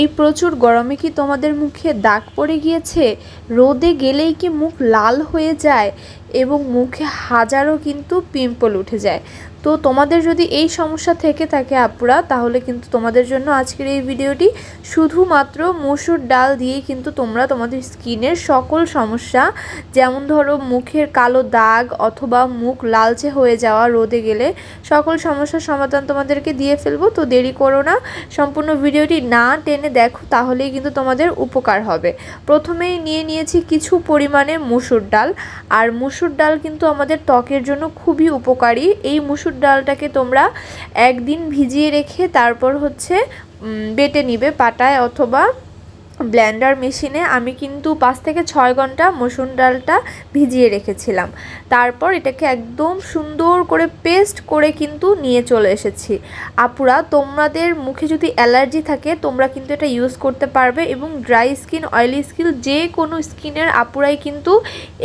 এই প্রচুর গরমে কি তোমাদের মুখে দাগ পড়ে গিয়েছে? রোদে গেলেই কি মুখ লাল হয়ে যায় এবং মুখে হাজারো কিন্তু পিম্পল উঠে যায়? তো তোমাদের যদি এই সমস্যা থেকে থাকে আপুরা, তাহলে কিন্তু তোমাদের জন্য আজকের এই ভিডিওটি। শুধুমাত্র মসুর ডাল দিয়েই কিন্তু তোমরা তোমাদের স্কিনের সকল সমস্যা, যেমন ধরো মুখের কালো দাগ অথবা মুখ লালচে হয়ে যাওয়া রোদে গেলে, সকল সমস্যার সমাধান তোমাদেরকে দিয়ে ফেলবো। তো দেরি করো না, সম্পূর্ণ ভিডিওটি না টেনে দেখো, তাহলেই কিন্তু তোমাদের উপকার হবে। প্রথমেই নিয়েছি কিছু পরিমাণে মসুর ডাল। আর মসুর ডাল কিন্তু আমাদের ত্বকের জন্য খুবই উপকারী। এই মসুর ডালটাকে তোমরা একদিন ভিজিয়ে রেখে তারপর বেটে নিবে পাটায় অথবা ব্লেন্ডার মেশিনে। আমি কিন্তু 5 থেকে 6 ঘন্টা মসুর ডালটা ভিজিয়ে রেখেছিলাম। তারপর এটাকে একদম সুন্দর করে পেস্ট করে কিন্তু নিয়ে চলে এসেছি। আপুরা, তোমাদের মুখে যদি অ্যালার্জি থাকে তোমরা কিন্তু এটা ইউজ করতে পারবে, এবং ড্রাই স্কিন, অয়েলি স্কিন, যে কোনো স্কিনের আপুরাই কিন্তু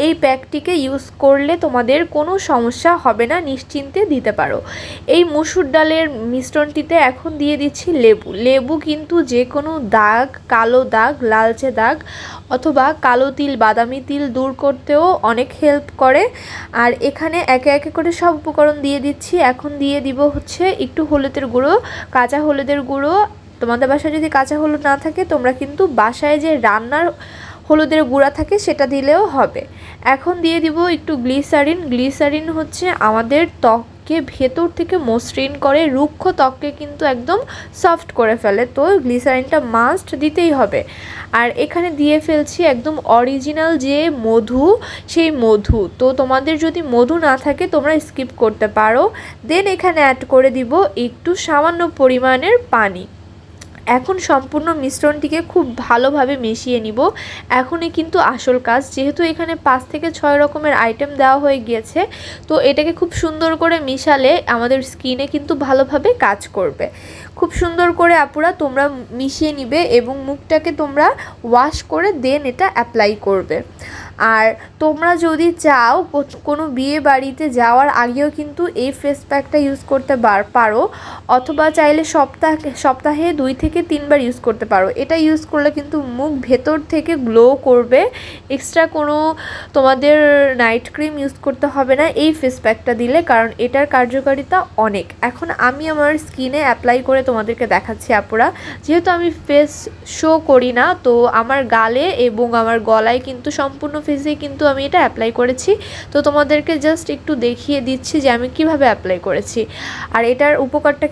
এই প্যাকটিকে ইউজ করলে তোমাদের কোনো সমস্যা হবে না, নিশ্চিন্তে দিতে পারো। এই মসুর ডালের মিশ্রণটিতে এখন দিয়ে দিচ্ছি লেবু কিন্তু যে কোনো দাগ, কালো দাগ, লালচে দাগ অথবা কালো তিল, বাদামি তিল দূর করতেও অনেক হেল্প করে। আর এখানে একে একে করে সব উপকরণ দিয়ে দিচ্ছি। এখন দিয়ে দিব একটু হলুদের গুঁড়ো, কাঁচা হলুদের গুঁড়ো। তোমাদের বাসায় যদি কাঁচা হলুদ না থাকে তোমরা কিন্তু বাসায় যে রান্নার হলুদের গুঁড়া থাকে সেটা দিলেও হবে। এখন দিয়ে দিব একটু গ্লিসারিন আমাদের ত্বককে ভেতর থেকে মসৃণ করে, রুক্ষ ত্বককে কিন্তু একদম সফট করে ফেলে। তো গ্লিসারিনটা মাস্ট দিতেই হবে। আর এখানে দিয়ে ফেলছি একদম অরিজিনাল যে মধু, সেই মধু। তো তোমাদের যদি মধু না থাকে তোমরা স্কিপ করতে পারো। দেন এখানে অ্যাড করে দিব একটু সামান্য পরিমাণের পানি। এখন সম্পূর্ণ মিশ্রণটিকে খুব ভালোভাবে মিশিয়ে নিব। এখনই কিন্তু আসল কাজ, যেহেতু এখানে 5 থেকে 6 রকমের আইটেম দেওয়া হয়ে গিয়েছে। তো এটাকে খুব সুন্দর করে মিশালে আমাদের স্কিনে কিন্তু ভালোভাবে কাজ করবে। খুব সুন্দর করে আপুরা তোমরা মিশিয়ে নিবে এবং মুখটাকে তোমরা ওয়াশ করে দেন এটা অ্যাপ্লাই করবে। আর তোমরা যদি চাও কোনো বিয়ে বাড়িতে যাওয়ার আগেও কিন্তু এই ফেস প্যাকটা ইউজ করতে পারো, অথবা চাইলে সপ্তাহে 2 থেকে 3 বার ইউজ করতে পারো। এটা ইউজ করলে কিন্তু মুখ ভেতর থেকে গ্লো করবে। এক্সট্রা কোনো তোমাদের নাইট ক্রিম ইউজ করতে হবে না এই ফেস প্যাকটা দিলে, কারণ এটার কার্যকারিতা অনেক। এখন আমি আমার স্কিনে অ্যাপ্লাই করে তোমাদেরকে দেখাচ্ছি আপুরা। যেহেতু আমি ফেস শো করি না, তো আমার গালে এবং আমার গলায় কিন্তু সম্পূর্ণ ফেসে কিন্তু আমি এটা অ্যাপ্লাই করেছি। তো তোমাদেরকে জাস্ট একটু দেখিয়ে দিচ্ছি যে আমি কিভাবে অ্যাপ্লাই করেছি। আর এটার উপকারটা